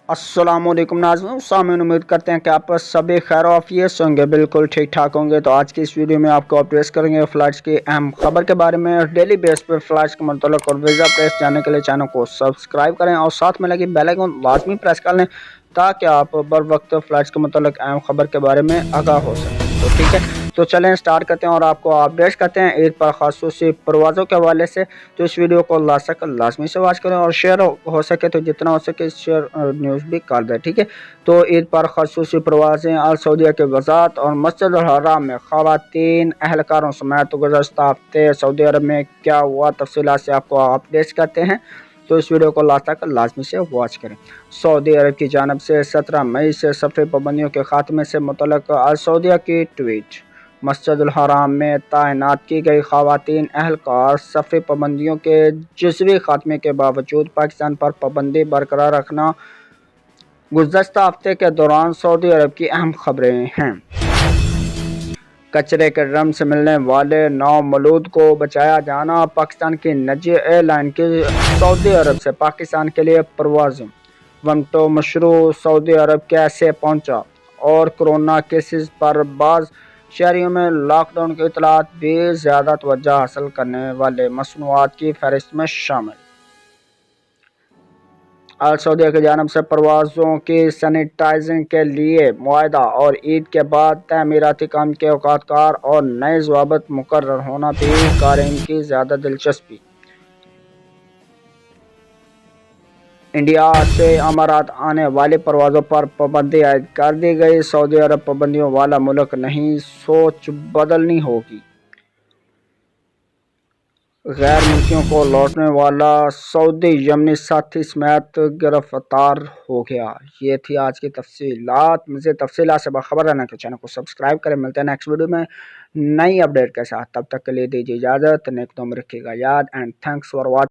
अस्सलाम वालेकुम नाज़रीन सामीन, उम्मीद करते हैं कि आप सभी खैर आफियत से होंगे, बिल्कुल ठीक ठाक होंगे। तो आज की इस वीडियो में आपको अपडेट करेंगे फ़्लाइट्स की अहम खबर के बारे में। डेली बेस पे फ़्लाइट्स के मतलब और वीज़ा प्रेस जानने के लिए चैनल को सब्सक्राइब करें और साथ में लगी बेल आइकन लाजमी प्रेस कर लें ताकि आप बर वक्त फ़्लाइट्स के मतलब अहम खबर के बारे में आगाह हो सकें। तो ठीक है, तो चलें स्टार्ट करते हैं और आपको अपडेट करते हैं ईद पर ख़ासूसी परवाज़ों के हवाले से। तो इस वीडियो को लाजमी से वॉच करें और शेयर हो सके तो जितना हो सके शेयर न्यूज़ भी कर दें। ठीक है, तो ईद पर ख़ासूसी परवाज़ें अल सऊदिया के वज़ारत और मस्जिद अल हराम में ख़वातीन एहलकारों समेत गुज़श्ता हफ्ते सऊदी अरब में क्या हुआ, तफ़सीलात से आपको अपडेट करते हैं। तो इस वीडियो को लास्ट तक लाजमी से वॉच करें। सऊदी अरब की जानब से 17 मई से सफ़री पाबंदियों के ख़ात्मे से मुतल्लिक़ अल सऊदिया की ट्वीट। मस्जिद अल हराम में तैनात की गई ख़वातीन एहलकार सफ़री पाबंदियों के जुज़वी ख़ात्मे के बावजूद पाकिस्तान पर पाबंदी बरकरार रखना गुज़श्ता हफ्ते के दौरान सऊदी अरब की अहम खबरें हैं। कचरे के ड्रम से मिलने वाले 9 मौलूद को बचाया जाना, पाकिस्तान की निजी एयरलाइन की सऊदी अरब से पाकिस्तान के लिए परवाज़ें, वंटो मशरू सऊदी अरब कैसे पहुंचा, और कोरोना केसेस पर बाज़ शहरियों में लॉकडाउन की इतलात भी ज़्यादा तवज्जो हासिल करने वाले मसनूआत की फहरिस्त में शामिल। अल सऊदिया की जानब से परवाज़ों की सैनिटाइजिंग के लिए मुआहदा और ईद के बाद तमीराती काम के औकातकार और नए ज़वाबित मुकर्रर होना भी कारीन की ज़्यादा दिलचस्पी। इंडिया से अमारात आने वाली परवाज़ों पर पाबंदी आयद कर दी गई। सऊदी अरब पाबंदियों वाला मुल्क नहीं, सोच बदलनी होगी। गैर मुल्कियों को लौटने वाला सऊदी यमनी साथी समेत गिरफ्तार हो गया। ये थी आज की तफसीलात। मुझे तफसीलात से बाखबर रहना के चैनल को सब्सक्राइब करें। मिलते हैं नेक्स्ट वीडियो में नई अपडेट के साथ, तब तक के लिए दीजिए इजाज़त। नेक दुआ में रखिएगा याद एंड थैंक्स फॉर वॉचिंग।